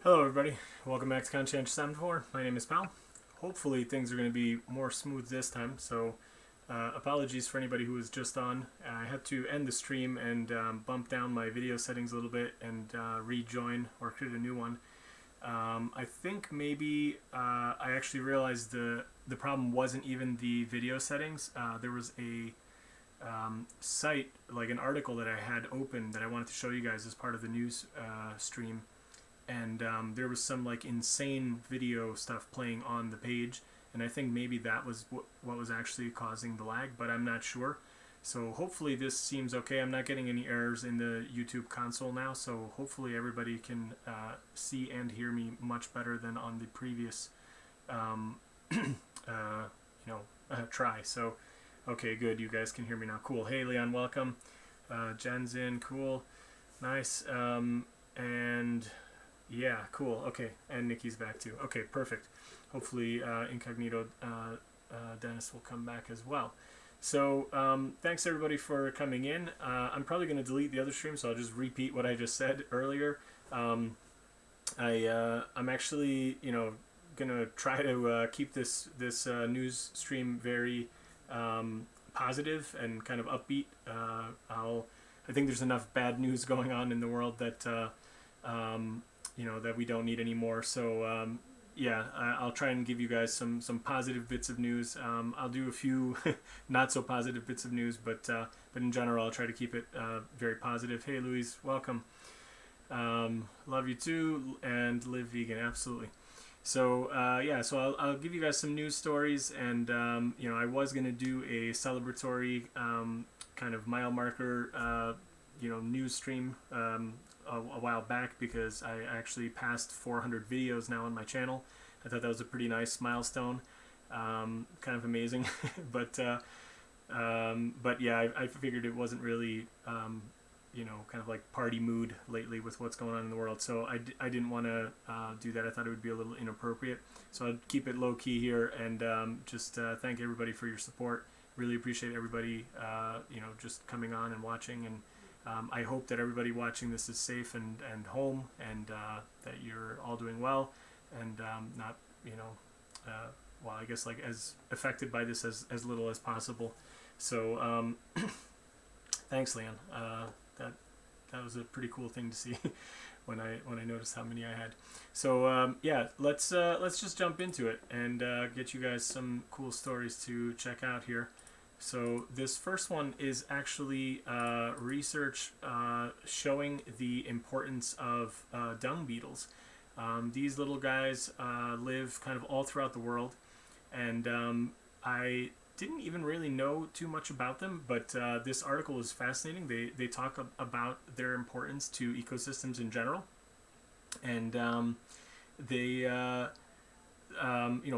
Hello everybody, welcome back to Conscientious Omnivore. My name is Pal. Hopefully things are going to be more smooth this time, so apologies for anybody who was just on. I had to end the stream and bump down my video settings a little bit and rejoin or create a new one. I think maybe I actually realized the problem wasn't even the video settings. There was a site, like an article that I had open that I wanted to show you guys as part of the news stream, and there was some like insane video stuff playing on the page, and I think maybe that was what was actually causing the lag, but I'm not sure. So hopefully this seems okay. I'm not getting any errors in the YouTube console now, so hopefully everybody can see and hear me much better than on the previous try. So okay, good, you guys can hear me now. Cool. Hey Leon, welcome. Jen's in. Cool, nice. And yeah, cool. Okay, and Nikki's back too. Okay, perfect. Hopefully Incognito Dennis will come back as well. So thanks everybody for coming in. I'm probably going to delete the other stream, so I'll just repeat what I just said earlier. I'm actually, going to try to keep this news stream very positive and kind of upbeat. I think there's enough bad news going on in the world that that we don't need anymore. So yeah, I'll try and give you guys some positive bits of news. I'll do a few not so positive bits of news, but in general I'll try to keep it very positive. Hey Louise, welcome. Love you too, and live vegan, absolutely. So yeah, so I'll give you guys some news stories, and I was gonna do a celebratory kind of mile marker news stream a while back, because I actually passed 400 videos now on my channel. I thought that was a pretty nice milestone, kind of amazing. but yeah, I figured it wasn't really kind of like party mood lately with what's going on in the world, so I didn't want to do that. I thought it would be a little inappropriate, so I'd keep it low key here, and just thank everybody for your support. Really appreciate everybody just coming on and watching, and I hope that everybody watching this is safe and home, and that you're all doing well, and not I guess like as affected by this as little as possible. So thanks, Leon. That was a pretty cool thing to see when I noticed how many I had. So yeah, let's just jump into it and get you guys some cool stories to check out here. So this first one is actually research showing the importance of dung beetles. These little guys live kind of all throughout the world, and I didn't even really know too much about them, but this article is fascinating. They talk about their importance to ecosystems in general, and they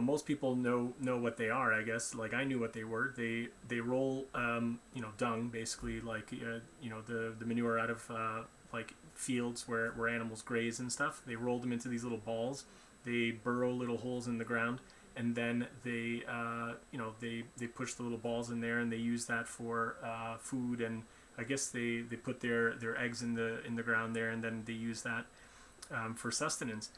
most people know what they are, I guess. Like, I knew what they were. They roll dung, basically, like the manure out of like fields where animals graze and stuff. They roll them into these little balls. They burrow little holes in the ground, and then they push the little balls in there, and they use that for food, and I guess they put their eggs in the ground there, and then they use that for sustenance.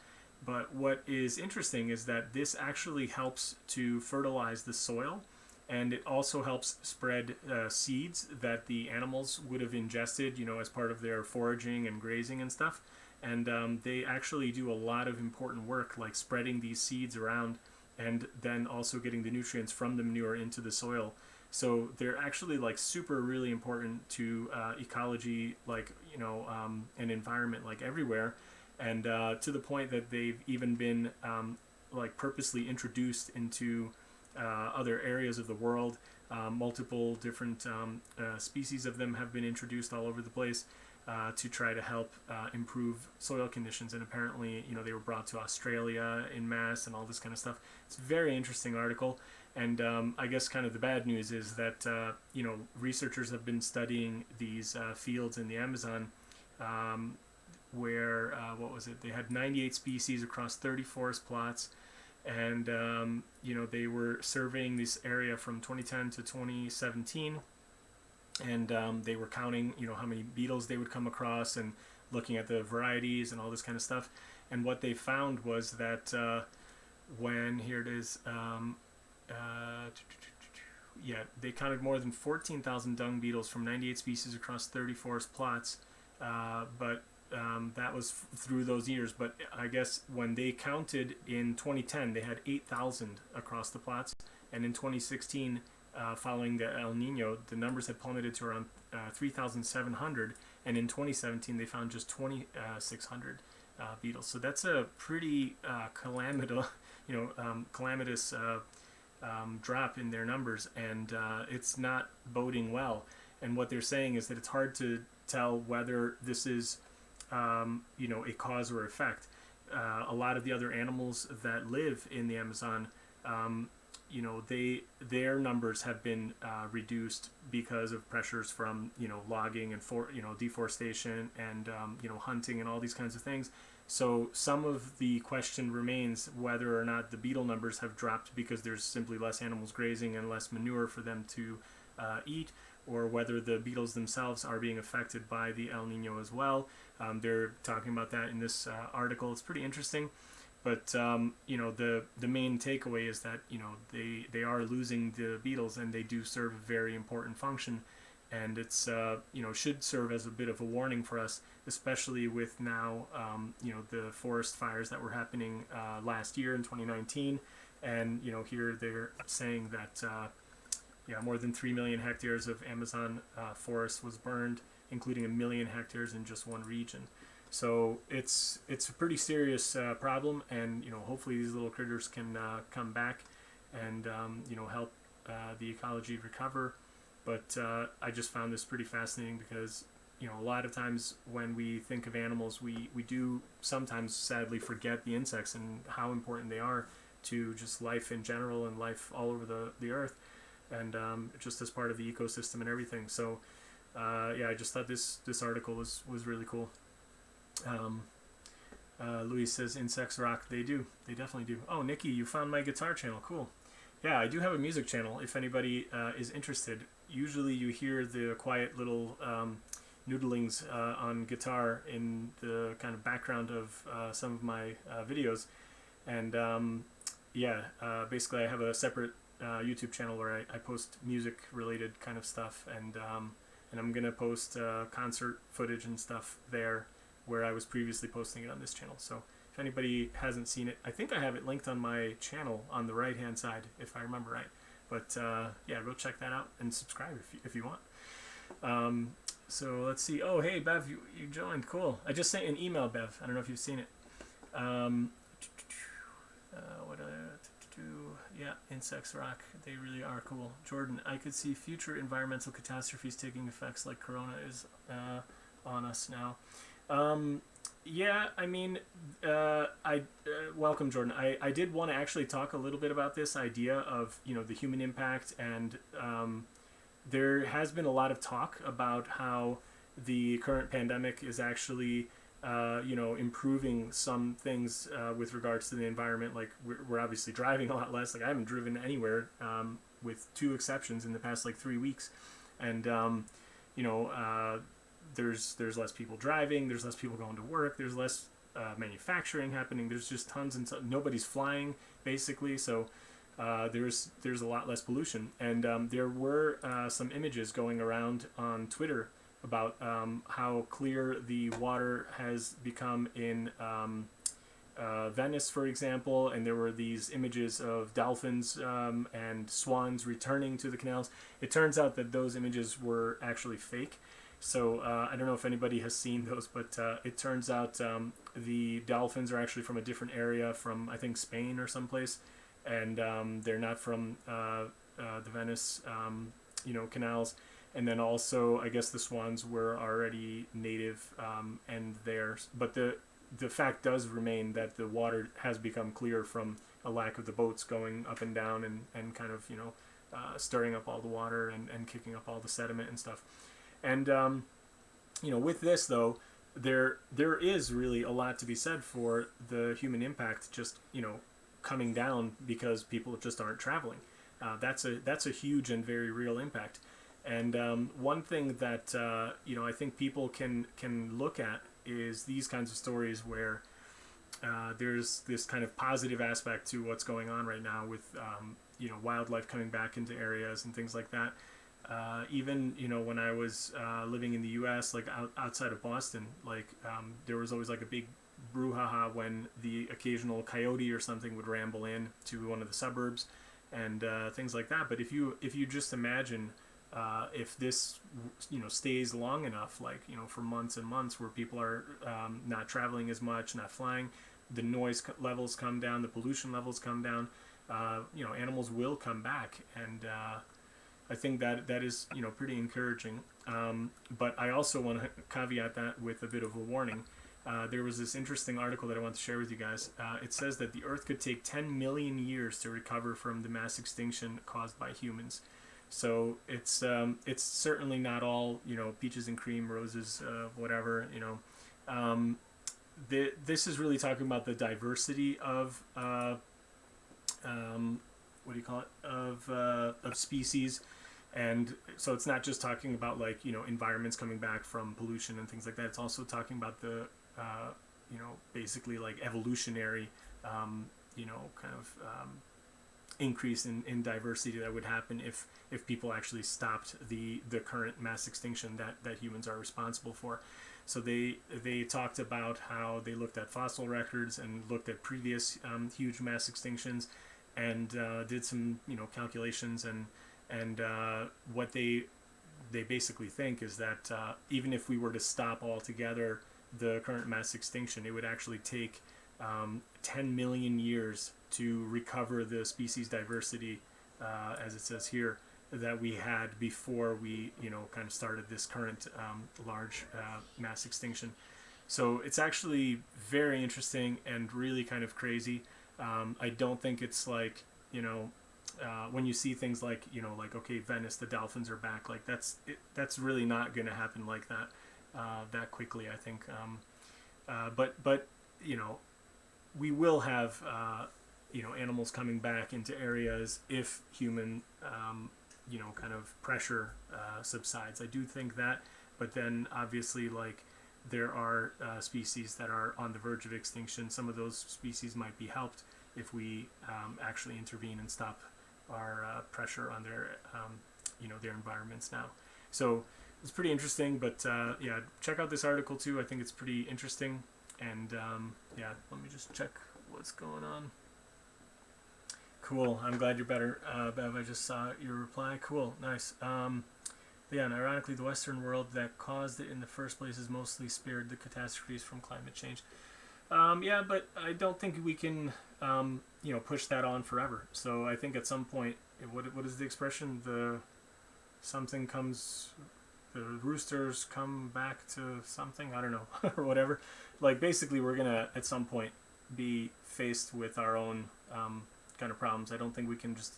But what is interesting is that this actually helps to fertilize the soil, and it also helps spread seeds that the animals would have ingested, as part of their foraging and grazing and stuff. And they actually do a lot of important work, like spreading these seeds around, and then also getting the nutrients from the manure into the soil. So they're actually like super really important to ecology, like and environment, like everywhere. And to the point that they've even been like purposely introduced into other areas of the world. Multiple different species of them have been introduced all over the place to try to help improve soil conditions. And apparently, they were brought to Australia in mass and all this kind of stuff. It's a very interesting article. And I guess kind of the bad news is that researchers have been studying these fields in the Amazon, where they had 98 species across 30 forest plots, and they were surveying this area from 2010 to 2017, and they were counting how many beetles they would come across, and looking at the varieties and all this kind of stuff. And what they found was that when, here it is, yeah, they counted more than 14,000 dung beetles from 98 species across 30 forest plots, but that was through those years. But I guess when they counted in 2010, they had 8,000 across the plots, and in 2016, following the El Nino, the numbers had plummeted to around 3,700, and in 2017 they found just 2,600 beetles. So that's a pretty calamitous drop in their numbers, and it's not boding well. And what they're saying is that it's hard to tell whether this is a cause or effect. A lot of the other animals that live in the Amazon, their numbers have been reduced because of pressures from logging and deforestation and hunting and all these kinds of things. So some of the question remains whether or not the beetle numbers have dropped because there's simply less animals grazing and less manure for them to eat, or whether the beetles themselves are being affected by the El Nino as well. They're talking about that in this article. It's pretty interesting. But the main takeaway is that they are losing the beetles, and they do serve a very important function, and it's should serve as a bit of a warning for us, especially with now the forest fires that were happening last year in 2019, and here they're saying that more than 3 million hectares of Amazon forest was burned, including 1 million hectares in just one region. So it's a pretty serious problem, and hopefully these little critters can come back and help the ecology recover. But I just found this pretty fascinating because a lot of times when we think of animals, we do sometimes sadly forget the insects and how important they are to just life in general and life all over the earth, and just as part of the ecosystem and everything. So I just thought this article was really cool. Luis says insects rock. They do. They definitely do. Oh, Nikki, you found my guitar channel. Cool. Yeah, I do have a music channel if anybody is interested. Usually you hear the quiet little noodlings on guitar in the kind of background of some of my videos. And basically I have a separate YouTube channel where I post music related kind of stuff, and I'm going to post concert footage and stuff there, where I was previously posting it on this channel. So if anybody hasn't seen it, I think I have it linked on my channel on the right hand side, if I remember right. But go check that out and subscribe if you want. So let's see. Oh, hey Bev, you joined. Cool. I just sent an email, Bev. I don't know if you've seen it. Yeah, insects rock. They really are cool. Jordan, I could see future environmental catastrophes taking effects like Corona is on us now. Welcome, Jordan. I did want to actually talk a little bit about this idea of the human impact, and there has been a lot of talk about how the current pandemic is actually improving some things with regards to the environment. Like we're obviously driving a lot less. Like I haven't driven anywhere with 2 exceptions in the past 3 weeks, and there's less people driving, there's less people going to work, there's less manufacturing happening, there's just tons and nobody's flying basically, so there's a lot less pollution. And there were some images going around on Twitter about how clear the water has become in Venice, for example, and there were these images of dolphins and swans returning to the canals. It turns out that those images were actually fake. So I don't know if anybody has seen those, but it turns out the dolphins are actually from a different area, from I think Spain or someplace, and they're not from the Venice canals. And then also I guess the swans were already native and theirs, but the fact does remain that the water has become clear from a lack of the boats going up and down and kind of stirring up all the water and kicking up all the sediment and stuff. And with this though, there is really a lot to be said for the human impact just coming down because people just aren't traveling. That's a huge and very real impact. And one thing that I think people can look at is these kinds of stories where there's this kind of positive aspect to what's going on right now with wildlife coming back into areas and things like that. Even when I was living in the U.S., like outside of Boston, like there was always like a big brouhaha when the occasional coyote or something would ramble in to one of the suburbs and things like that. But if you just imagine if this stays long enough, like for months and months, where people are not traveling as much, not flying, the noise levels come down, the pollution levels come down, animals will come back, and I think that is pretty encouraging. But I also want to caveat that with a bit of a warning. There was this interesting article that I want to share with you guys. It says that the Earth could take 10 million years to recover from the mass extinction caused by humans. So it's certainly not all peaches and cream, roses, whatever. This is really talking about the diversity of what do you call it, of species. And so it's not just talking about like environments coming back from pollution and things like that. It's also talking about the basically like evolutionary kind of increase in diversity that would happen if people actually stopped the current mass extinction that humans are responsible for. So they talked about how they looked at fossil records and looked at previous huge mass extinctions and did some calculations, and what they basically think is that even if we were to stop altogether the current mass extinction, it would actually take 10 million years to recover the species diversity, as it says here, that we had before we kind of started this current large mass extinction. So it's actually very interesting and really kind of crazy. I don't think it's like when you see things like like, okay, Venice, the dolphins are back, like that's really not going to happen like that that quickly, I think. But we will have animals coming back into areas if human kind of pressure subsides. I do think that, but then obviously like there are species that are on the verge of extinction. Some of those species might be helped if we actually intervene and stop our pressure on their their environments now. So it's pretty interesting, but yeah, check out this article too. I think it's pretty interesting. And yeah, let me just check what's going on. Cool. I'm glad you're better, Bev. I just saw your reply. Cool. Nice. Yeah, and ironically, the Western world that caused it in the first place is mostly spared the catastrophes from climate change. Yeah, but I don't think we can, push that on forever. So I think at some point, what is the expression? The roosters come back to something. I don't know, or whatever. Like basically, we're gonna at some point be faced with our own kind of problems. I don't think we can just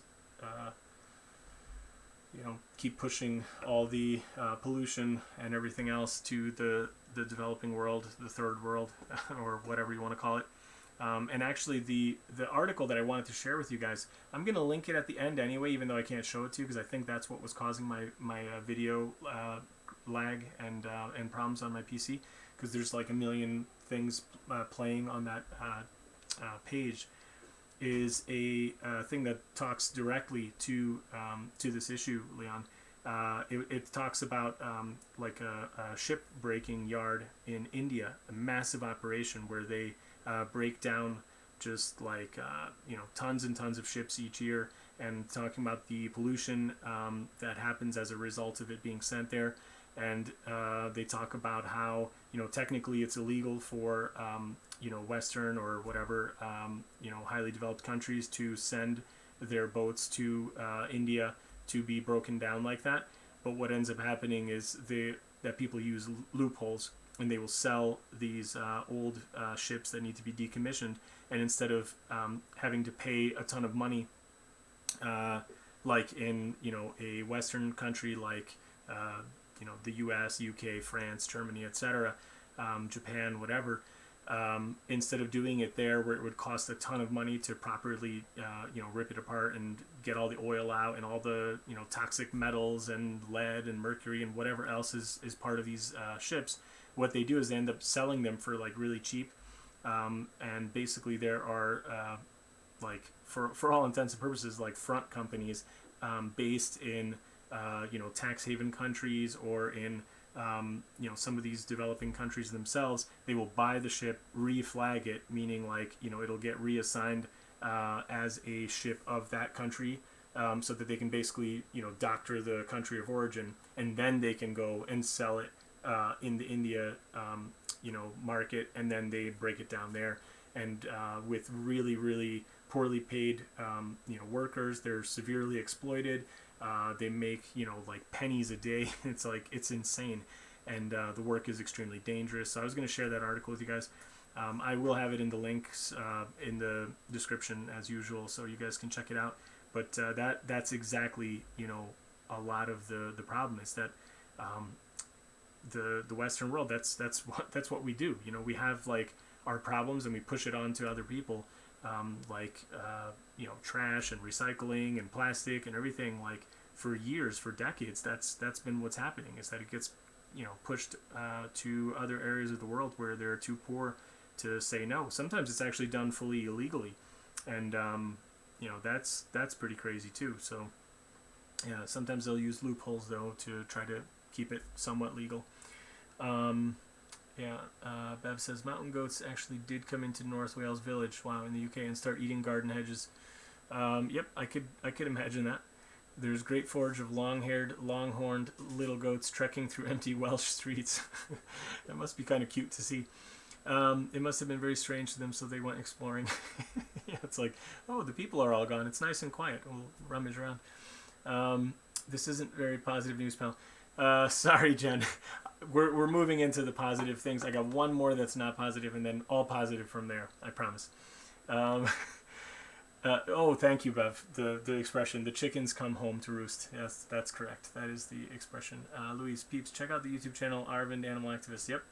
keep pushing all the pollution and everything else to the developing world, the third world, or whatever you want to call it. And actually, the article that I wanted to share with you guys, I'm going to link it at the end anyway, even though I can't show it to you, because I think that's what was causing my video lag and problems on my PC, because there's like a million things playing on that page. Is a thing that talks directly to this issue, Leon. It talks about like a ship breaking yard in India, a massive operation where they break down just like tons and tons of ships each year, and talking about the pollution that happens as a result of it being sent there. And they talk about how technically it's illegal for Western or whatever highly developed countries to send their boats to India to be broken down like that. But what ends up happening is that people use loopholes, and they will sell these old ships that need to be decommissioned. And instead of having to pay a ton of money, like in a Western country like the U.S., U.K., France, Germany, etc., Japan, whatever. Instead of doing it there, where it would cost a ton of money to properly, rip it apart and get all the oil out and all the, toxic metals and lead and mercury and whatever else is part of these ships, what they do is they end up selling them for like really cheap, and basically there are like for all intents and purposes like front companies based in tax haven countries or in some of these developing countries themselves. They will buy the ship, reflag it, meaning like it'll get reassigned as a ship of that country, so that they can basically doctor the country of origin, and then they can go and sell it in the India market, and then they break it down there, and with really really poorly paid workers. They're severely exploited. They make like pennies a day. It's insane, and the work is extremely dangerous. So I was going to share that article with you guys. I will have it in the links in the description as usual, so you guys can check it out. But that's exactly a lot of the problem is that the Western world, that's what we do. We have like our problems and we push it on to other people, trash and recycling and plastic and everything. Like for years, for decades, that's been what's happening, is that it gets pushed to other areas of the world where they're too poor to say no. Sometimes it's actually done fully illegally, and that's pretty crazy too. So yeah, sometimes they'll use loopholes though to try to keep it somewhat legal. Bev says mountain goats actually did come into North Wales Village, in the UK, and start eating garden hedges. Yep, I could imagine that. There's great forage of long-haired, long-horned little goats trekking through empty Welsh streets. That must be kind of cute to see. It must have been very strange to them, so they went exploring. Yeah, it's like, oh, the people are all gone. It's nice and quiet. We'll rummage around. This isn't very positive news, pal. Sorry, Jen. We're moving into the positive things. I got one more that's not positive, and then all positive from there. I promise. Thank you, Bev. The expression, the chickens come home to roost. Yes, that's correct. That is the expression. Louise Peeps, check out the YouTube channel, Arvind Animal Activist. Yep.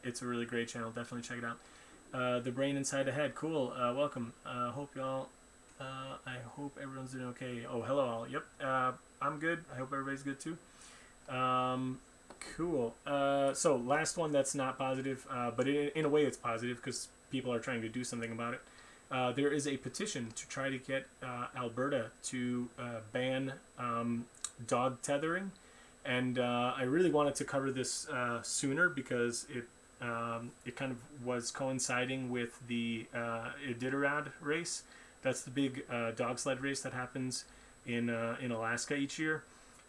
It's a really great channel. Definitely check it out. The brain inside the head. Cool. Welcome. I hope everyone's doing okay. Oh, hello all. Yep. I'm good. I hope everybody's good too. Cool. So last one that's not positive, but in a way it's positive because people are trying to do something about it. There is a petition to try to get Alberta to ban dog tethering, and I really wanted to cover this sooner because it kind of was coinciding with the Iditarod race. That's the big dog sled race that happens in Alaska each year,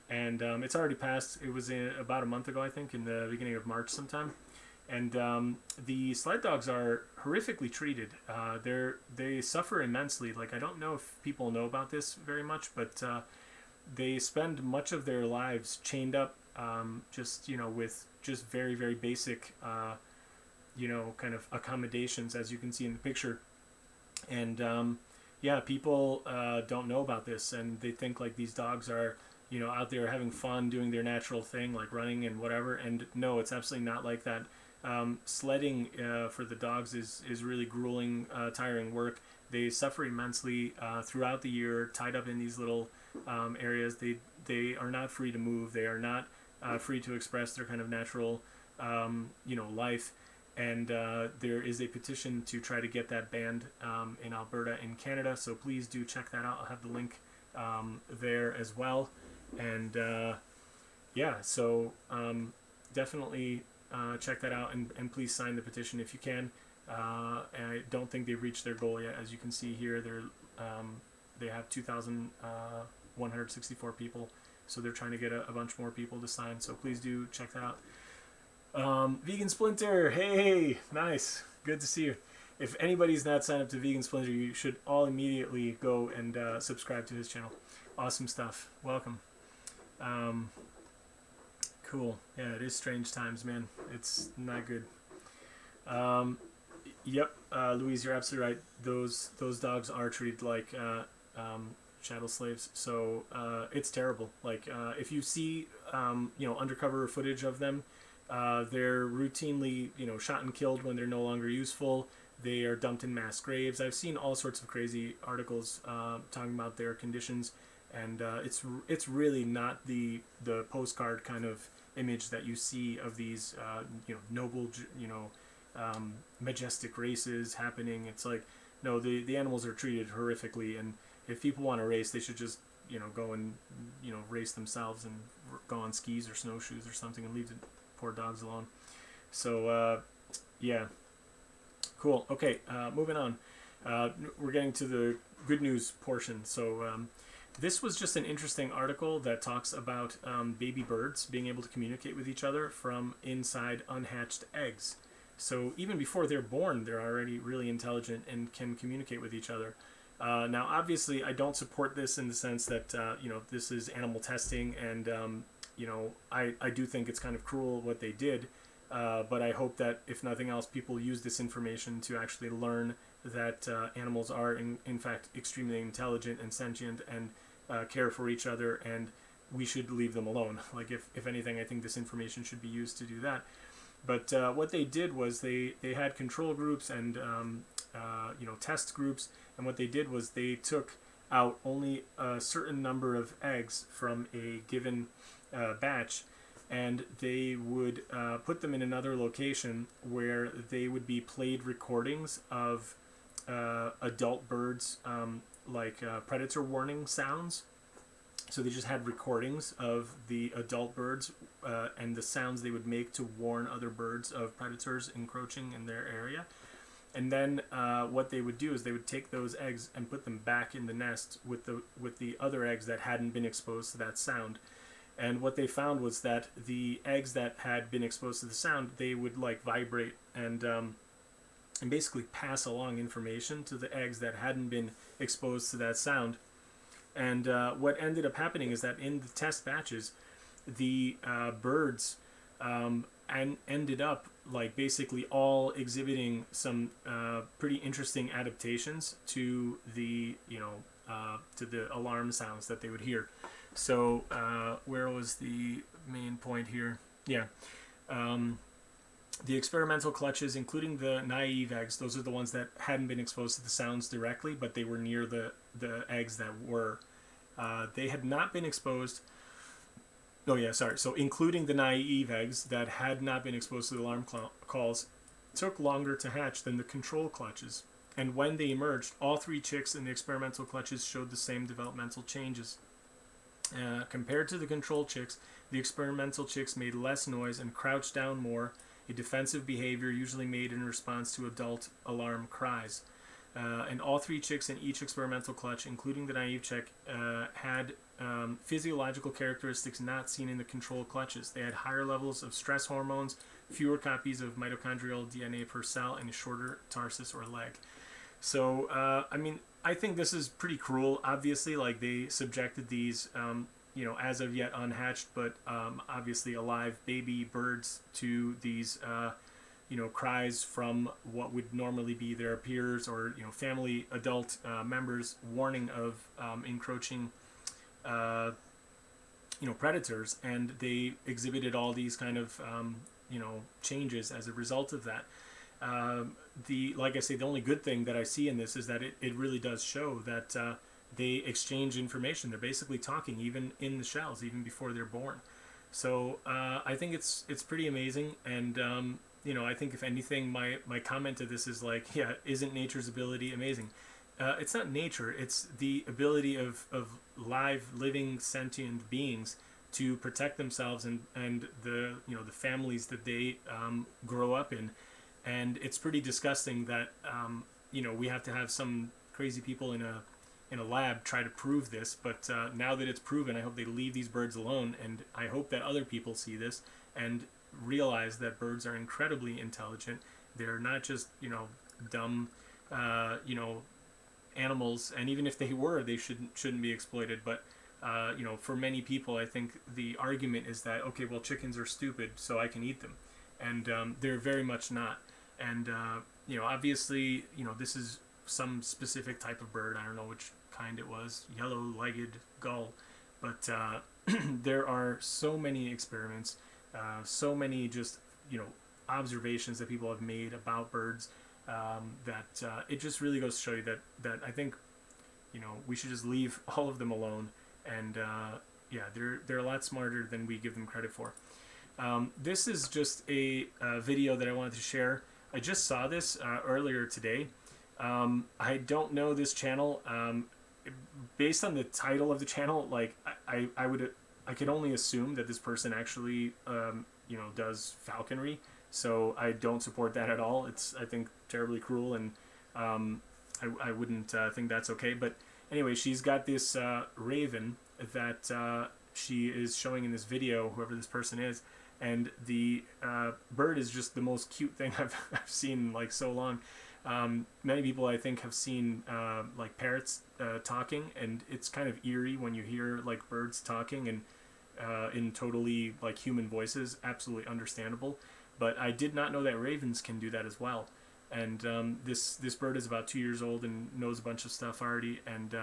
and it's already passed. It was about a month ago, I think, in the beginning of March sometime. And the sled dogs are horrifically treated. They suffer immensely. Like, I don't know if people know about this very much, but they spend much of their lives chained up, with just very, very basic, kind of accommodations, as you can see in the picture. And people don't know about this, and they think like these dogs are, out there having fun, doing their natural thing, like running and whatever. And no, it's absolutely not like that. Sledding for the dogs is really grueling, tiring work. They suffer immensely throughout the year, tied up in these little areas. They are not free to move. They are not free to express their kind of natural, life. And there is a petition to try to get that banned in Alberta in Canada. So please do check that out. I'll have the link there as well. And definitely check that out, and please sign the petition if you can. And I don't think they've reached their goal yet. As you can see here, they have 2,164 people, so they're trying to get a bunch more people to sign. So please do check that out. Vegan Splinter, hey, nice, good to see you. If anybody's not signed up to Vegan Splinter, you should all immediately go and subscribe to his channel. Awesome stuff. Welcome. Cool. Yeah, it is strange times, man. It's not good. Louise, you're absolutely right. Those dogs are treated like chattel slaves. So it's terrible. Like if you see undercover footage of them, they're routinely shot and killed when they're no longer useful. They are dumped in mass graves. I've seen all sorts of crazy articles talking about their conditions, and it's really not the postcard kind of image that you see of these noble majestic races happening. It's like, no, the animals are treated horrifically, and if people want to race, they should just, go and, race themselves and go on skis or snowshoes or something and leave the poor dogs alone. So, yeah. Cool. Okay, moving on. We're getting to the good news portion. So, this was just an interesting article that talks about baby birds being able to communicate with each other from inside unhatched eggs. So even before they're born, they're already really intelligent and can communicate with each other. Now, obviously, I don't support this in the sense that, this is animal testing, and, I do think it's kind of cruel what they did, but I hope that, if nothing else, people use this information to actually learn that animals are, in fact, extremely intelligent and sentient and care for each other, and we should leave them alone. Like, if anything, I think this information should be used to do that. But what they did was they had control groups and test groups, and what they did was they took out only a certain number of eggs from a given batch, and they would put them in another location where they would be played recordings of adult birds, like predator warning sounds. So they just had recordings of the adult birds and the sounds they would make to warn other birds of predators encroaching in their area. And then what they would do is they would take those eggs and put them back in the nest with the other eggs that hadn't been exposed to that sound. And what they found was that the eggs that had been exposed to the sound, they would like vibrate and basically pass along information to the eggs that hadn't been exposed to that sound. And what ended up happening is that in the test batches, the birds ended up like basically all exhibiting some pretty interesting adaptations to the alarm sounds that they would hear. So where was the main point here? Yeah. The experimental clutches, including the naive eggs, those are the ones that hadn't been exposed to the sounds directly, but they were near the eggs that were. They had not been exposed. Oh yeah, sorry. So including the naive eggs that had not been exposed to the alarm calls, took longer to hatch than the control clutches. And when they emerged, all 3 chicks in the experimental clutches showed the same developmental changes. Compared to the control chicks, the experimental chicks made less noise and crouched down more, a defensive behavior usually made in response to adult alarm cries. And all 3 chicks in each experimental clutch, including the naive chick, had physiological characteristics not seen in the control clutches. They had higher levels of stress hormones, fewer copies of mitochondrial DNA per cell, and a shorter tarsus or leg. So, I think this is pretty cruel. Obviously, like, they subjected these, as of yet unhatched, but obviously alive baby birds to these, cries from what would normally be their peers or, family adult members warning of encroaching, predators, and they exhibited all these kind of, changes as a result of that. Like I say, the only good thing that I see in this is that it really does show that they exchange information. They're basically talking even in the shells, even before they're born. So I think it's pretty amazing, and I think if anything, my comment to this is like, yeah, isn't nature's ability amazing? It's not nature; it's the ability of live, living, sentient beings to protect themselves and the the families that they grow up in. And it's pretty disgusting that we have to have some crazy people in a lab try to prove this. But now that it's proven, I hope they leave these birds alone, and I hope that other people see this and realize that birds are incredibly intelligent. They're not just dumb animals, and even if they were, they shouldn't be exploited. But for many people, I think the argument is that, okay, well, chickens are stupid, so I can eat them, and they're very much not. And obviously, this is some specific type of bird. I don't know which kind it was, yellow-legged gull, but there are so many experiments, so many just observations that people have made about birds, that it just really goes to show you that I think we should just leave all of them alone. And they're a lot smarter than we give them credit for. This is just a video that I wanted to share. I just saw this earlier today. I don't know this channel. Based on the title of the channel, like I could only assume that this person actually does falconry. So I don't support that at all. It's, I think, terribly cruel, and I wouldn't think that's okay. But anyway, she's got this raven that she is showing in this video, whoever this person is, and the bird is just the most cute thing I've seen in like so long. Many people, I think, have seen like parrots talking, and it's kind of eerie when you hear like birds talking and in totally like human voices. Absolutely understandable. But I did not know that ravens can do that as well. And this bird is about 2 years old and knows a bunch of stuff already, and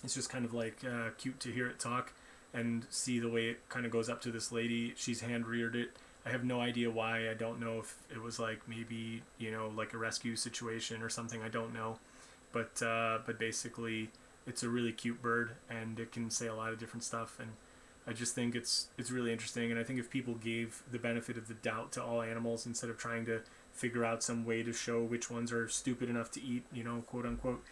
it's just kind of like cute to hear it talk and see the way it kind of goes up to this lady. She's hand reared it. I have no idea why. I don't know if it was like maybe like a rescue situation or something. I don't know, but basically it's a really cute bird, and it can say a lot of different stuff, and I just think it's really interesting. And I think if people gave the benefit of the doubt to all animals instead of trying to figure out some way to show which ones are stupid enough to eat, quote unquote,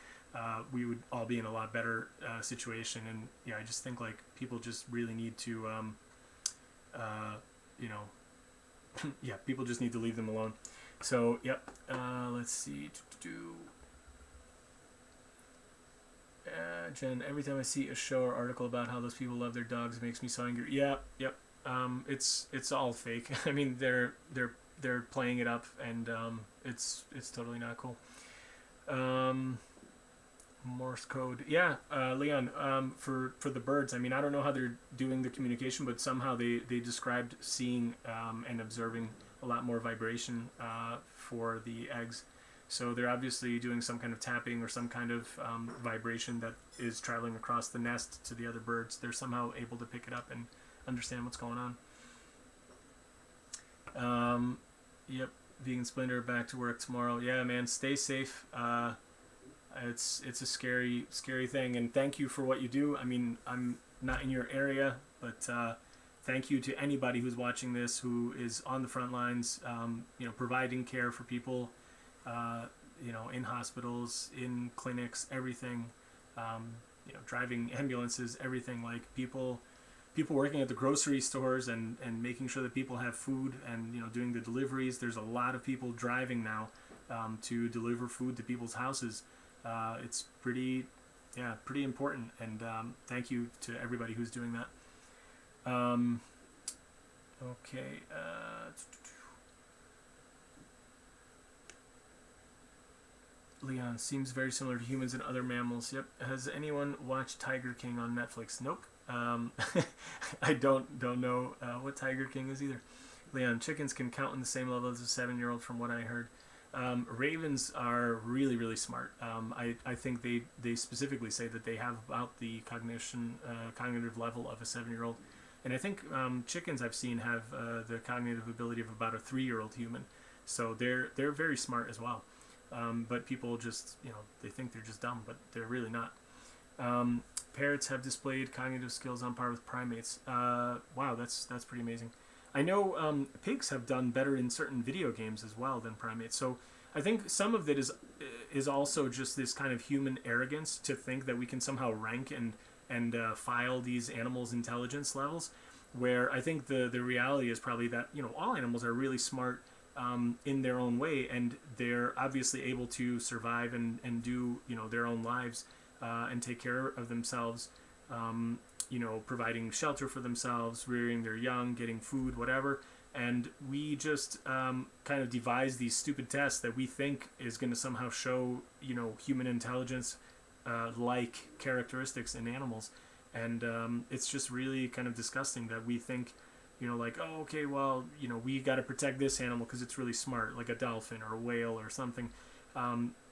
we would all be in a lot better situation. And yeah, I just think like people just really need to, yeah, people just need to leave them alone. So yep, let's see. Jen, every time I see a show or article about how those people love their dogs, it makes me so angry. Yeah, yep. It's all fake. I mean, they're playing it up, and it's totally not cool. Morse code. Yeah, Leon. For the birds. I mean, I don't know how they're doing the communication, but somehow they described seeing and observing a lot more vibration for the eggs. So they're obviously doing some kind of tapping or some kind of vibration that is traveling across the nest to the other birds. They're somehow able to pick it up and understand what's going on. Yep, Vegan Splinter, back to work tomorrow. Yeah, man, stay safe. It's a scary thing, and thank you for what you do. I mean, I'm not in your area, but thank you to anybody who's watching this, who is on the front lines, providing care for people. In hospitals, in clinics, everything, driving ambulances, everything, like people working at the grocery stores and making sure that people have food, and, doing the deliveries. There's a lot of people driving now to deliver food to people's houses. It's pretty important, and thank you to everybody who's doing that. Okay. Leon, seems very similar to humans and other mammals. Yep. Has anyone watched Tiger King on Netflix? Nope. I don't know what Tiger King is either. Leon, chickens can count on the same level as a 7-year-old from what I heard. Ravens are really, really smart. I think they specifically say that they have about the cognitive level of a 7-year-old. And I think chickens I've seen have the cognitive ability of about a 3-year-old human. So they're very smart as well. But people just, they think they're just dumb, but they're really not. Parrots have displayed cognitive skills on par with primates. Wow, that's pretty amazing. I know pigs have done better in certain video games as well than primates. So I think some of it is also just this kind of human arrogance to think that we can somehow rank and file these animals' intelligence levels, where I think the reality is probably that, all animals are really smart in their own way, and they're obviously able to survive and do their own lives and take care of themselves, providing shelter for themselves, rearing their young, getting food, whatever. And we just kind of devise these stupid tests that we think is going to somehow show human intelligence like characteristics in animals, and it's just really kind of disgusting that we think like, oh, okay, well, we got to protect this animal because it's really smart, like a dolphin or a whale or something,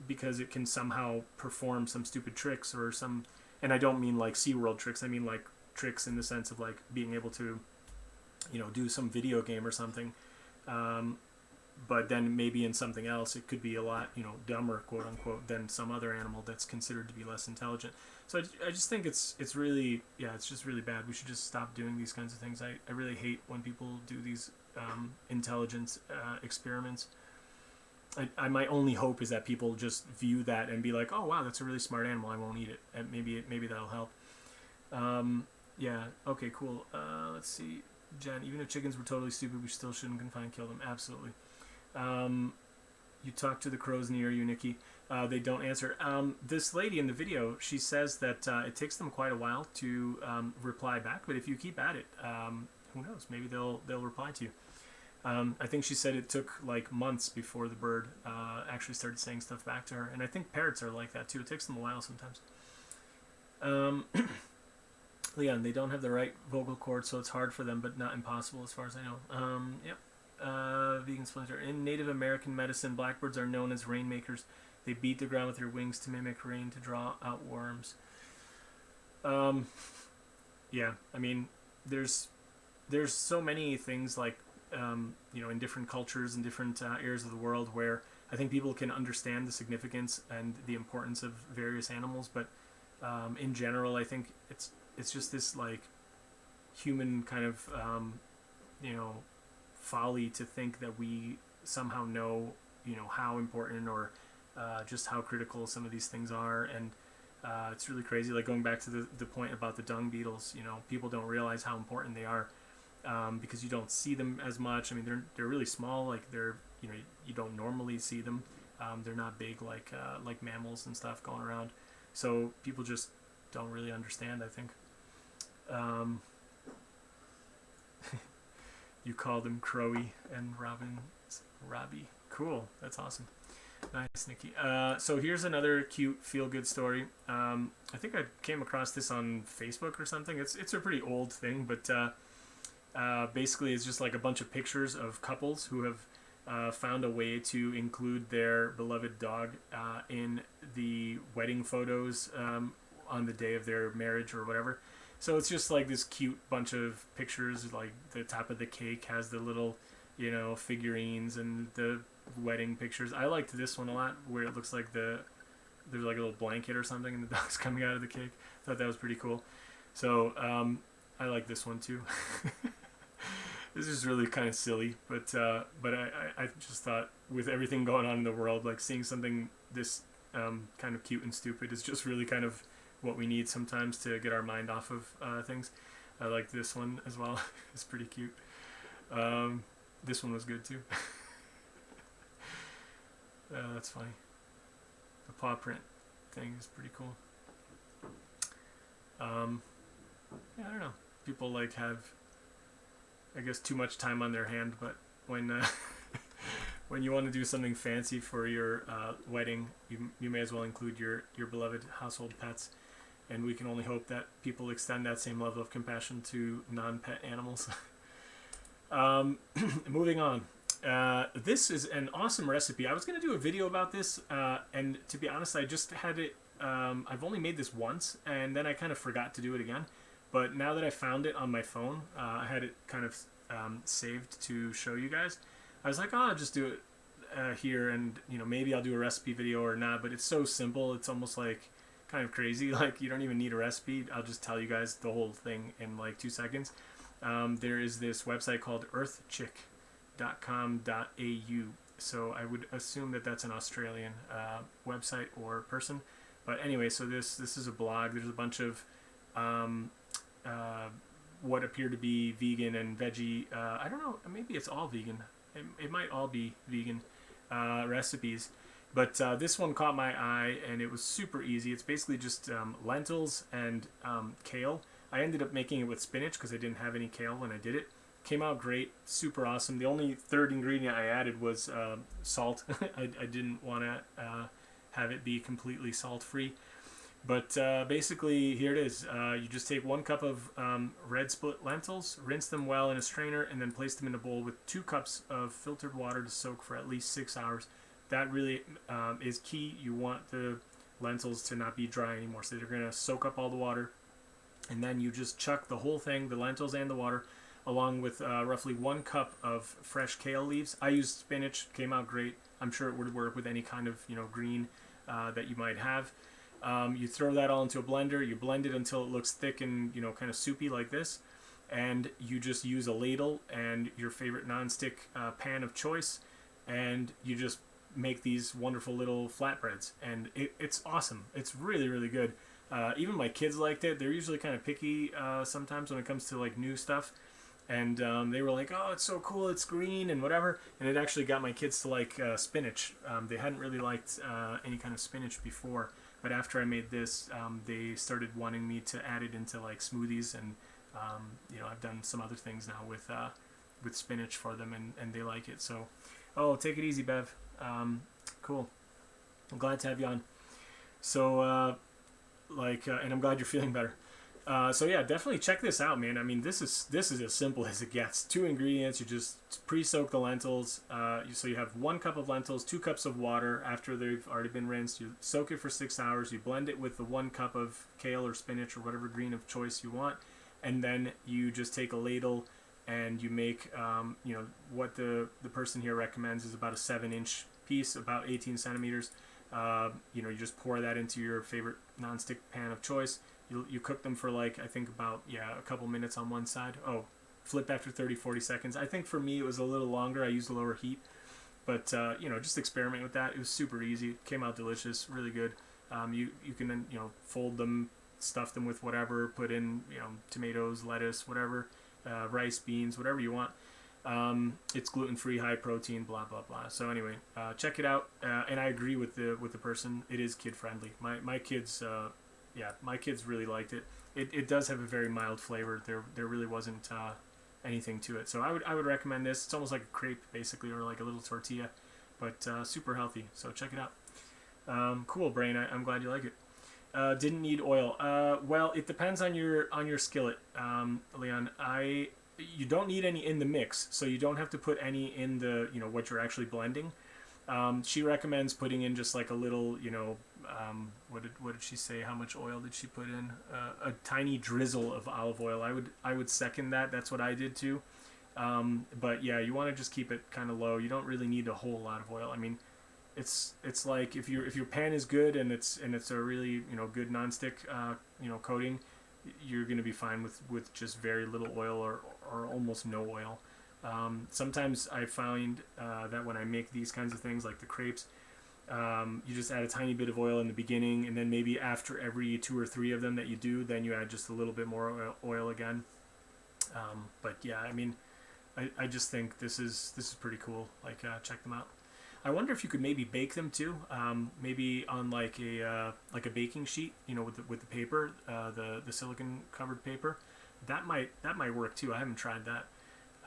because it can somehow perform some stupid tricks or some, and I don't mean like SeaWorld tricks, I mean like tricks in the sense of like being able to, do some video game or something, but then maybe in something else it could be a lot, dumber, quote unquote, than some other animal that's considered to be less intelligent. So I just think it's really, it's just really bad. We should just stop doing these kinds of things. I really hate when people do these intelligence experiments. my only hope is that people just view that and be like, oh wow, that's a really smart animal, I won't eat it, and maybe that'll help. Yeah, okay, cool. Let's see, Jen, even if chickens were totally stupid, we still shouldn't confine and kill them. Absolutely. You talk to the crows near you, Nikki. They don't answer. This lady in the video, she says that it takes them quite a while to reply back, but if you keep at it, who knows, maybe they'll reply to you. I think she said it took like months before the bird actually started saying stuff back to her, and I think parrots are like that too. It takes them a while sometimes. Leon, they don't have the right vocal cords, so it's hard for them, but not impossible as far as I know. Yep. Vegan Splinter. In Native American medicine, blackbirds are known as rainmakers. They beat the ground with their wings to mimic rain to draw out worms. Yeah, I mean, there's so many things like, you know, in different cultures and different areas of the world where I think people can understand the significance and the importance of various animals, but in general, I think it's just this like human kind of you know, folly to think that we somehow know, you know, how important or just how critical some of these things are. And it's really crazy, like going back to the point about the dung beetles. You know, people don't realize how important they are because you don't see them as much. I mean, they're really small, like they're, you know, you don't normally see them. They're not big like mammals and stuff going around, so people just don't really understand, I think. You call them Crowy and Robbie. Cool, that's awesome. Nice, Nikki. So here's another cute feel-good story. I think I came across this on Facebook or something. It's a pretty old thing, but basically it's just like a bunch of pictures of couples who have found a way to include their beloved dog in the wedding photos on the day of their marriage or whatever. So it's just like this cute bunch of pictures, like the top of the cake has the little, you know, figurines and the wedding pictures. I liked this one a lot, where it looks like there's like a little blanket or something and the dog's coming out of the cake. I thought that was pretty cool. So I like this one too. This is really kind of silly, but I just thought, with everything going on in the world, like seeing something this kind of cute and stupid is just really kind of what we need sometimes to get our mind off of things. I like this one as well. It's pretty cute. This one was good too. That's funny. The paw print thing is pretty cool. Yeah, I don't know. People like have, I guess, too much time on their hand, but when when you want to do something fancy for your wedding, you may as well include your beloved household pets. And we can only hope that people extend that same level of compassion to non-pet animals. Moving on. This is an awesome recipe. I was going to do a video about this, and to be honest, I just had it, I've only made this once, and then I kind of forgot to do it again. But now that I found it on my phone, I had it kind of saved to show you guys. I was like, oh, I'll just do it here, and you know, maybe I'll do a recipe video or not, but it's so simple, it's almost like kind of crazy. Like, you don't even need a recipe. I'll just tell you guys the whole thing in like 2 seconds. There is this website called earthchick.com.au. So I would assume that that's an Australian website or person. But anyway, so this is a blog. There's a bunch of what appear to be vegan and veggie. I don't know. Maybe it's all vegan. It might all be vegan recipes. But this one caught my eye, and it was super easy. It's basically just lentils and kale. I ended up making it with spinach because I didn't have any kale when I did it. Came out great, super awesome. The only third ingredient I added was salt. I didn't want to have it be completely salt-free. But basically, here it is. You just take 1 cup of red split lentils, rinse them well in a strainer, and then place them in a bowl with 2 cups of filtered water to soak for at least 6 hours. That really is key. You want the lentils to not be dry anymore, so they're going to soak up all the water. And then you just chuck the whole thing, the lentils and the water, along with roughly 1 cup of fresh kale leaves. I used spinach, came out great. I'm sure it would work with any kind of, you know, green that you might have. You throw that all into a blender. You blend it until it looks thick and, you know, kind of soupy like this. And you just use a ladle and your favorite nonstick pan of choice, and you just make these wonderful little flatbreads, and it's awesome. It's really, really good. Even my kids liked it. They're usually kind of picky sometimes when it comes to like new stuff, and they were like, "Oh, it's so cool! It's green and whatever." And it actually got my kids to like spinach. They hadn't really liked any kind of spinach before, but after I made this, they started wanting me to add it into like smoothies, and I've done some other things now with spinach for them, and they like it. So, oh, take it easy, Bev. Cool. I'm glad to have you on. So, and I'm glad you're feeling better. So yeah, definitely check this out, man. I mean, this is as simple as it gets. 2 ingredients. You just pre-soak the lentils. So you have 1 cup of lentils, 2 cups of water after they've already been rinsed. You soak it for 6 hours. You blend it with the 1 cup of kale or spinach or whatever green of choice you want, and then you just take a ladle and you make, what the person here recommends is about a 7-inch piece, about 18 centimeters. You just pour that into your favorite nonstick pan of choice. You cook them for like, I think about, a couple minutes on one side. Oh, flip after 30-40 seconds. I think for me it was a little longer. I used a lower heat, but just experiment with that. It was super easy. It came out delicious, really good. You can then fold them, stuff them with whatever, put in tomatoes, lettuce, whatever, rice, beans, whatever you want. It's gluten-free, high protein, blah blah blah. So anyway, check it out. And I agree with the person. It is kid friendly. My kids, my kids really liked it. It does have a very mild flavor. There really wasn't anything to it. So I would recommend this. It's almost like a crepe basically, or like a little tortilla, but super healthy. So check it out. Cool, Brain. I'm glad you like it. Didn't need oil. Well, it depends on your skillet, Leon. You don't need any in the mix, so you don't have to put any in the what you're actually blending. She recommends putting in just like a little, what did she say? How much oil did she put in? A tiny drizzle of olive oil. I would second that. That's what I did too. But yeah, you want to just keep it kind of low. You don't really need a whole lot of oil. I mean, it's like if your pan is good and it's a really good nonstick coating, you're going to be fine with just very little oil or almost no oil. Sometimes I find that when I make these kinds of things like the crepes, you just add a tiny bit of oil in the beginning, and then maybe after every 2 or 3 of them that you do, then you add just a little bit more oil again. But yeah, I mean, I just think this is pretty cool. Like, check them out. I wonder if you could maybe bake them too. Maybe on like a baking sheet, with the paper, the silicone covered paper. That might work too. I haven't tried that.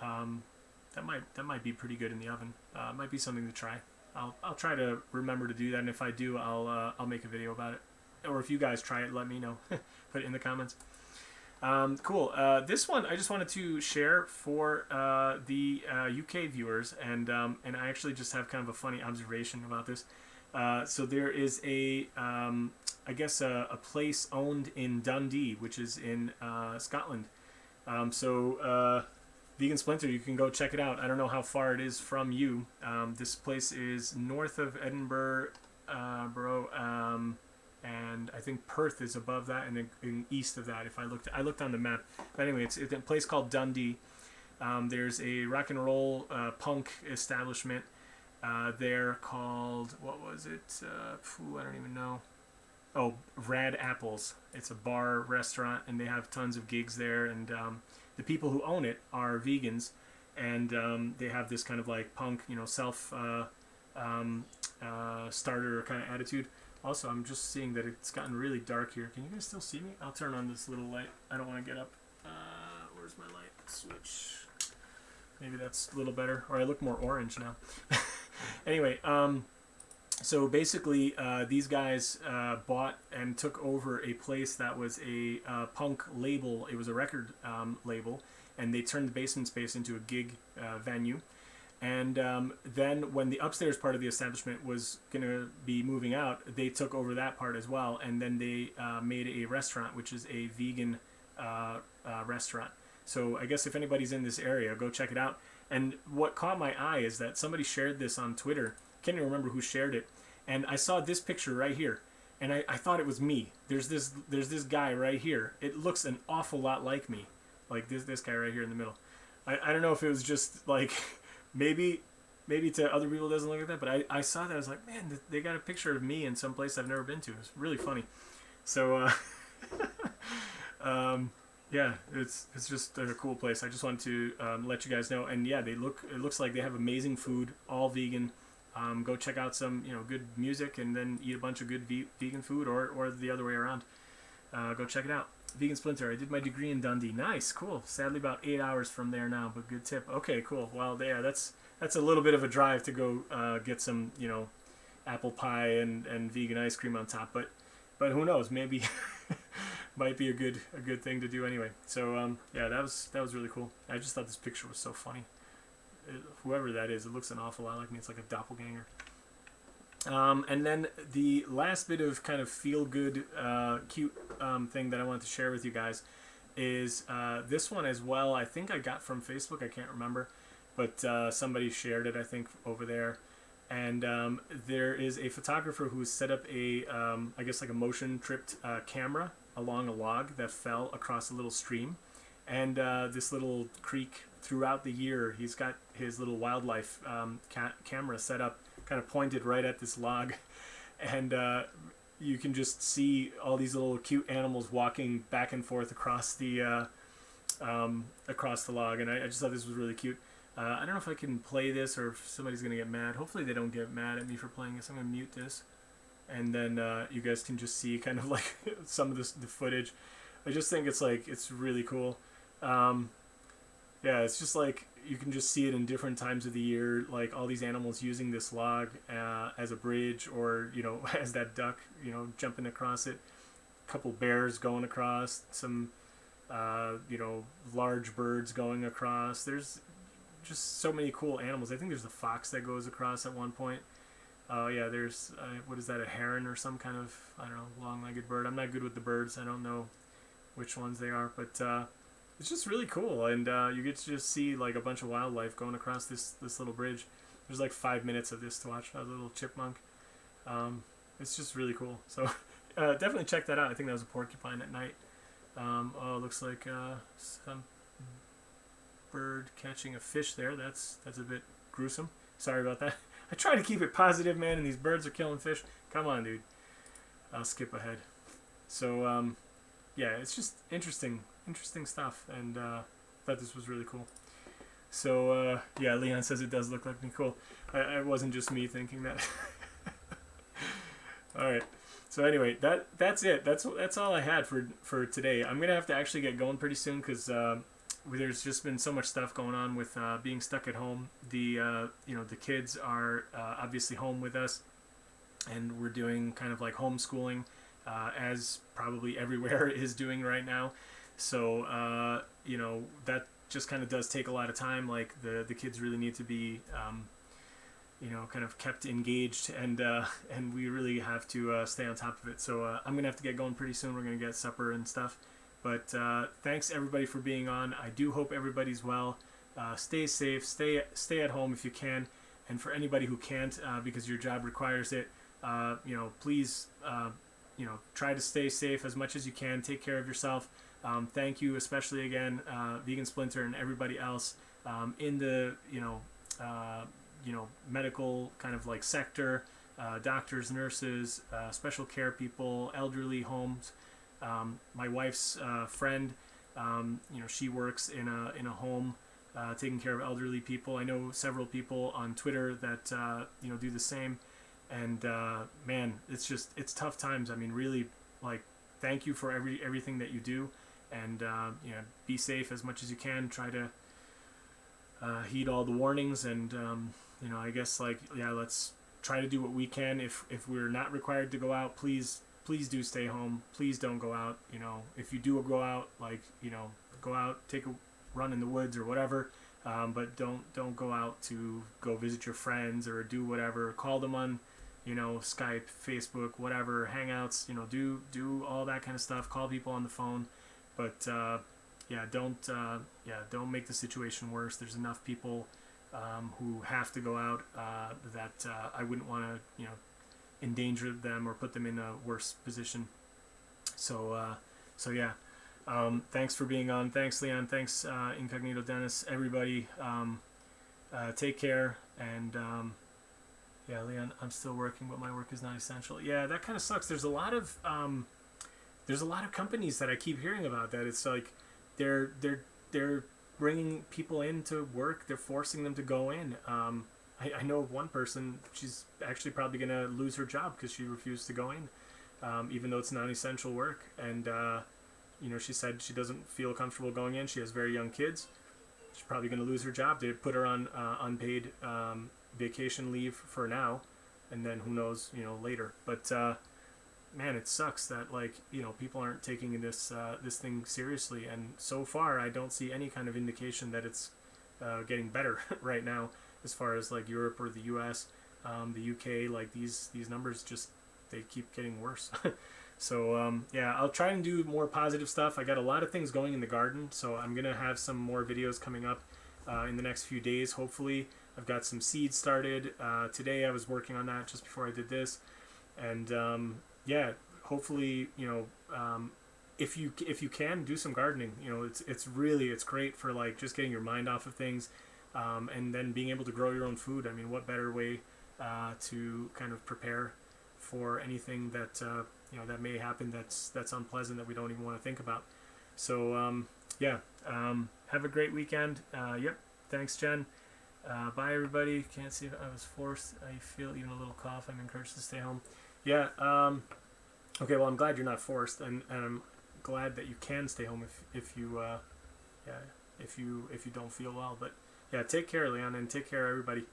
That might be pretty good in the oven. Might be something to try. I'll try to remember to do that, and if I do, I'll make a video about it. Or if you guys try it, let me know. Put it in the comments. Cool. This one I just wanted to share for the UK viewers, and I actually just have kind of a funny observation about this. So there is I guess a place owned in Dundee, which is in Scotland. Vegan Splinter, you can go check it out. I don't know how far it is from you. This place is north of Edinburgh, and I think Perth is above that, and then east of that. If I looked on the map. But anyway, it's a place called Dundee. There's a rock and roll punk establishment there called, what was it? I don't even know. Oh, Rad Apples. It's a bar restaurant, and they have tons of gigs there, and the people who own it are vegans, and they have this kind of like punk, self starter kind of attitude. Also, I'm just seeing that it's gotten really dark here. Can you guys still see me? I'll turn on this little light. I don't want to get up. Where's my light switch? Maybe that's a little better, or I look more orange now. Anyway, so basically, these guys bought and took over a place that was a punk label. It was a record label, and they turned the basement space into a gig venue. And then when the upstairs part of the establishment was going to be moving out, they took over that part as well. And then they made a restaurant, which is a vegan restaurant. So I guess if anybody's in this area, go check it out. And what caught my eye is that somebody shared this on Twitter. Can't even remember who shared it. And I saw this picture right here. And I thought it was me. There's this guy right here. It looks an awful lot like me. Like this guy right here in the middle. I don't know if it was just like... Maybe maybe to other people it doesn't look like that, but I saw that. I was like, man, they got a picture of me in some place I've never been to. It's really funny. So yeah, it's just a cool place. I just wanted to let you guys know. And yeah, it looks like they have amazing food, all vegan. Go check out some good music and then eat a bunch of good vegan food, or the other way around. Go check it out. Vegan Splinter. I did my degree in Dundee. Nice, cool. Sadly, about 8 hours from there now, but good tip. Okay, cool. Well, yeah, that's a little bit of a drive to go get some apple pie and vegan ice cream on top, but who knows? Maybe might be a good thing to do anyway. So yeah, that was really cool. I just thought this picture was so funny. Whoever that is, it looks an awful lot like me. It's like a doppelganger. And then the last bit of kind of feel-good, cute thing that I wanted to share with you guys is this one as well. I think I got from Facebook. I can't remember, but somebody shared it, I think, over there. And there is a photographer who's set up a, I guess like a motion-tripped camera along a log that fell across a little stream. And this little creek throughout the year, he's got his little wildlife camera set up, kind of pointed right at this log, and you can just see all these little cute animals walking back and forth across the log, and I just thought this was really cute. I don't know if I can play this or if somebody's gonna get mad. Hopefully they don't get mad at me for playing this. I'm gonna mute this, and then you guys can just see kind of like some of the footage. I just think it's really cool. Yeah, it's just like you can just see it in different times of the year, like all these animals using this log as a bridge, or as that duck jumping across it. A couple bears going across, some large birds going across. There's just so many cool animals. I think there's a fox that goes across at one point. Yeah, there's what is that, a heron or some kind of, I don't know, long-legged bird. I'm not good with the birds. I don't know which ones they are, but it's just really cool, and you get to just see like a bunch of wildlife going across this little bridge. There's like 5 minutes of this to watch. A little chipmunk. It's just really cool. So definitely check that out. I think that was a porcupine at night. Oh, it looks like some bird catching a fish there. That's a bit gruesome. Sorry about that. I try to keep it positive, man, and these birds are killing fish. Come on, dude. I'll skip ahead. So yeah, it's just interesting stuff, and thought this was really cool. So yeah, Leon says it does look like me. Cool. It wasn't just me thinking that. All right. So anyway, that's it. That's all I had for today. I'm gonna have to actually get going pretty soon because there's just been so much stuff going on with being stuck at home. The the kids are obviously home with us, and we're doing kind of like homeschooling, as probably everywhere is doing right now. So that just kind of does take a lot of time. Like the kids really need to be kind of kept engaged, and we really have to stay on top of it. So I'm gonna have to get going pretty soon. We're gonna get supper and stuff. But thanks everybody for being on. I do hope everybody's well. Stay safe. Stay at home if you can. And for anybody who can't, because your job requires it, please try to stay safe as much as you can. Take care of yourself. Thank you, especially again, Vegan Splinter and everybody else in the medical kind of like sector, doctors, nurses, special care people, elderly homes. My wife's friend, she works in a home taking care of elderly people. I know several people on Twitter that do the same. And man, it's tough times. I mean, really, like, thank you for everything that you do, and be safe as much as you can. Try to heed all the warnings, and I guess let's try to do what we can. If we're not required to go out, please do stay home. Please don't go out. If you do go out, go out, take a run in the woods or whatever. But don't go out to go visit your friends or do whatever. Call them on Skype, Facebook, whatever, Hangouts, do all that kind of stuff. Call people on the phone, but don't make the situation worse. There's enough people who have to go out that I wouldn't want to endanger them or put them in a worse position. So yeah, thanks for being on. Thanks, Leon. Thanks, Incognito Dennis. Everybody. Take care, and yeah, Leon, I'm still working, but my work is not essential. Yeah, that kind of sucks. There's a lot of companies that I keep hearing about that it's like they're bringing people in to work. They're forcing them to go in. I know of one person. She's actually probably gonna lose her job because she refused to go in, even though it's non-essential work. And you know, she said she doesn't feel comfortable going in. She has very young kids. She's probably gonna lose her job. They put her on unpaid vacation leave for now, and then who knows, you know, later. But man, it sucks that, like, you know, people aren't taking this this thing seriously, and so far I don't see any kind of indication that it's getting better right now, as far as like Europe or the U.S., the U.K. Like these numbers just, they keep getting worse. So yeah, I'll try and do more positive stuff. I got a lot of things going in the garden, so I'm gonna have some more videos coming up in the next few days. Hopefully, I've got some seeds started. Today I was working on that just before I did this, and yeah, hopefully, you know, if you can do some gardening, you know, it's great for like just getting your mind off of things, and then being able to grow your own food. I mean, what better way to kind of prepare for anything that you know, that may happen that's unpleasant, that we don't even want to think about. So yeah, have a great weekend. Yep, thanks, Jen. Bye, everybody. Can't see if I was forced. I feel even a little cough. I'm encouraged to stay home. Yeah. Okay. Well, I'm glad you're not forced, and I'm glad that you can stay home if you yeah, if you don't feel well. But yeah, take care, Leon, and take care, everybody.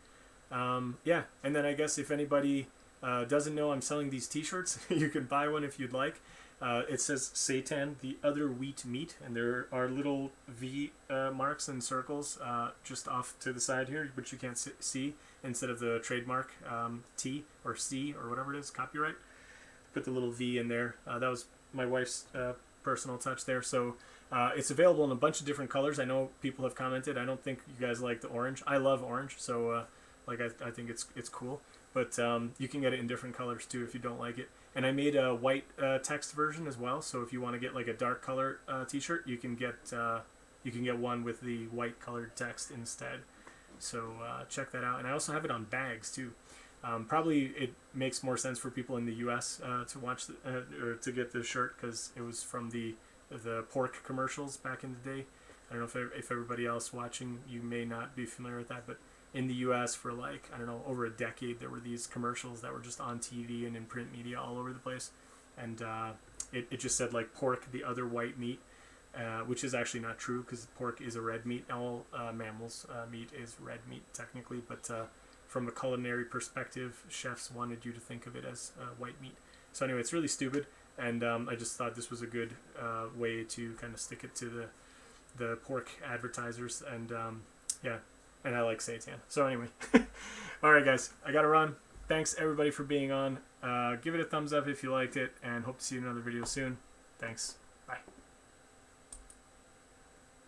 Yeah, and then I guess if anybody doesn't know, I'm selling these T-shirts. You can buy one if you'd like. It says Seitan, the other wheat meat, and there are little V marks and circles just off to the side here, which you can't see, instead of the trademark T or C or whatever it is, copyright. Put the little V in there. That was my wife's personal touch there. So it's available in a bunch of different colors. I know people have commented. I don't think you guys like the orange. I love orange, so like I think it's cool. But you can get it in different colors too if you don't like it. And I made a white text version as well. So if you want to get like a dark color T-shirt, you can get one with the white colored text instead. So check that out. And I also have it on bags too. Probably it makes more sense for people in the U.S. To watch or to get the shirt, because it was from the pork commercials back in the day. I don't know if everybody else watching, you may not be familiar with that, but in the U.S. for like, I don't know, over a decade, there were these commercials that were just on TV and in print media all over the place, and it just said like pork, the other white meat, which is actually not true, because pork is a red meat. All mammals meat is red meat technically, but from a culinary perspective, chefs wanted you to think of it as white meat. So anyway, it's really stupid, and I just thought this was a good way to kind of stick it to the pork advertisers, and yeah. And I like Seitan. So anyway, all right, guys, I gotta run. Thanks everybody for being on. Give it a thumbs up if you liked it, and hope to see you in another video soon. Thanks.